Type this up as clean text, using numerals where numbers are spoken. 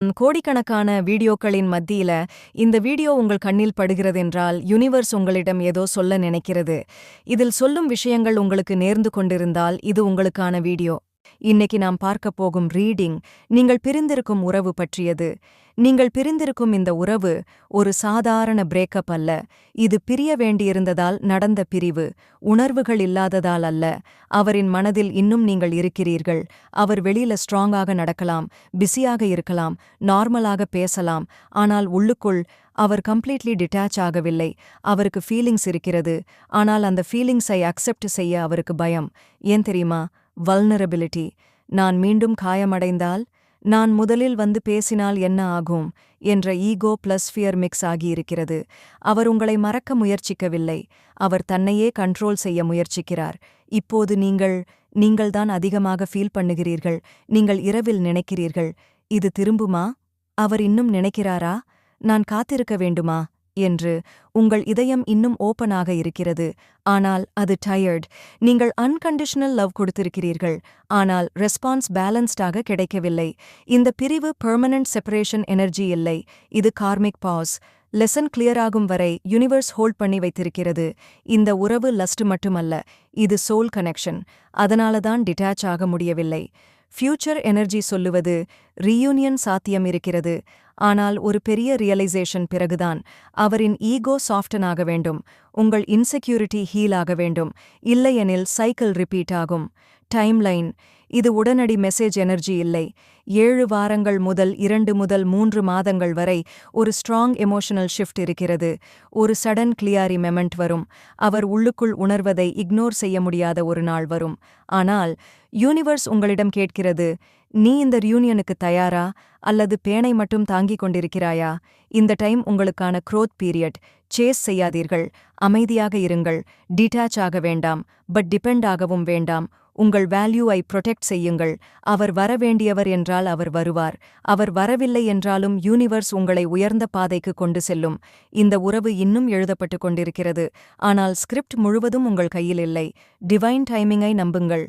கோடிக்கணக்கான வீடியோக்களின் மத்தியில இந்த வீடியோ உங்கள் கண்ணில் படுகிறதென்றால் யுனிவர்ஸ் உங்களிடம் ஏதோ சொல்ல நினைக்கிறது. இதில் சொல்லும் விஷயங்கள் உங்களுக்கு நேர்ந்து கொண்டிருந்தால் இது உங்களுக்கான வீடியோ. இன்னைக்கு நாம் பார்க்கப் போகும் ரீடிங் நீங்கள் பிரிந்திருக்கும் உறவு பற்றியது. நீங்கள் பிரிந்திருக்கும் இந்த உறவு ஒரு சாதாரண பிரேக்கப் அல்ல. இது பிரிய வேண்டியிருந்ததால் நடந்த பிரிவு, உணர்வுகள் இல்லாததால் அல்ல. அவரின் மனதில் இன்னும் நீங்கள் இருக்கிறீர்கள். அவர் வெளியில ஸ்ட்ராங்காக நடக்கலாம், பிஸியாக இருக்கலாம், நார்மலாக பேசலாம். ஆனால் உள்ளுக்குள் அவர் கம்ப்ளீட்லி டிட்டாச் ஆகவில்லை. அவருக்கு ஃபீலிங்ஸ் இருக்கிறது. ஆனால் அந்த ஃபீலிங்ஸை அக்செப்ட் செய்ய அவருக்கு பயம். ஏன் தெரியுமா? வல்னரபிலிட்டி. நான் மீண்டும் காயமடைந்தால், நான் முதலில் வந்து பேசினால் என்ன ஆகும் என்ற ஈகோ பிளஸ் ஃபியர் மிக்ஸ் ஆகியிருக்கிறது. அவர் உங்களை மறக்க முயற்சிக்கவில்லை. அவர் தன்னையே கண்ட்ரோல் செய்ய முயற்சிக்கிறார். இப்போது நீங்கள்தான் அதிகமாக ஃபீல் பண்ணுகிறீர்கள். நீங்கள் இரவில் நினைக்கிறீர்கள், இது திரும்புமா? அவர் இன்னும் நினைக்கிறாரா? நான் காத்திருக்க வேண்டுமா என்று. உங்கள் இதயம் இன்னும் ஓப்பனாக இருக்கிறது. ஆனால் அது டயர்ட். நீங்கள் அன்கண்டிஷனல் லவ் கொடுத்திருக்கிறீர்கள். ஆனால் ரெஸ்பான்ஸ் பேலன்ஸ்டாக கிடைக்கவில்லை. இந்த பிரிவு பெர்மனன்ட் செப்பரேஷன் எனர்ஜி இல்லை. இது கார்மிக் பாஸ். லெசன் கிளியராகும் வரை யுனிவர்ஸ் ஹோல்ட் பண்ணி வைத்திருக்கிறது. இந்த உறவு லஸ்ட் மட்டுமல்ல, இது சோல் கனெக்ஷன். அதனாலதான் டிட்டாச் ஆக முடியவில்லை. ஃபியூச்சர் எனர்ஜி சொல்லுவது ரீயூனியன் சாத்தியம் இருக்கிறது. ஆனால் ஒரு பெரிய ரியலைசேஷன் பிறகுதான். அவரின் ஈகோ சாஃப்டன் ஆக வேண்டும். உங்கள் இன்செக்யூரிட்டி ஹீல் ஆக வேண்டும். இல்லையெனில் சைக்கிள் ரிப்பீட் ஆகும். டைம்லைன். இது உடனடி மெசேஜ் எனர்ஜி இல்லை. 7 வாரங்கள் முதல் 2 முதல் 3 மாதங்கள் வரை ஒரு ஸ்ட்ராங் எமோஷனல் ஷிஃப்ட் இருக்கிறது. ஒரு சடன் கிளியாரி மெமெண்ட் வரும். அவர் உள்ளுக்குள் உணர்வதை இக்னோர் செய்ய முடியாத ஒரு நாள் வரும். ஆனால் யூனிவர்ஸ் உங்களிடம் கேட்கிறது, நீ இந்த ரியூனியனுக்கு தயாரா அல்லது பேனை மட்டும் தாங்கிக் கொண்டிருக்கிறாயா? இந்த டைம் உங்களுக்கான க்ரோத் பீரியட். சேஸ் செய்யாதீர்கள். அமைதியாக இருங்கள். டிட்டாச் ஆக வேண்டாம், பட் டிபெண்ட் ஆகவும் வேண்டாம். உங்கள் வேல்யூவை ப்ரொடெக்ட் செய்யுங்கள். அவர் வரவேண்டியவர் என்றால் அவர் வருவார். அவர் வரவில்லை என்றாலும் யூனிவர்ஸ் உங்களை உயர்ந்த பாதைக்கு கொண்டு செல்லும். இந்த உறவு இன்னும் எழுதப்பட்டு கொண்டிருக்கிறது. ஆனால் ஸ்கிரிப்ட் முழுவதும் உங்கள் கையில் இல்லை. டிவைன் டைமிங்கை நம்புங்கள்.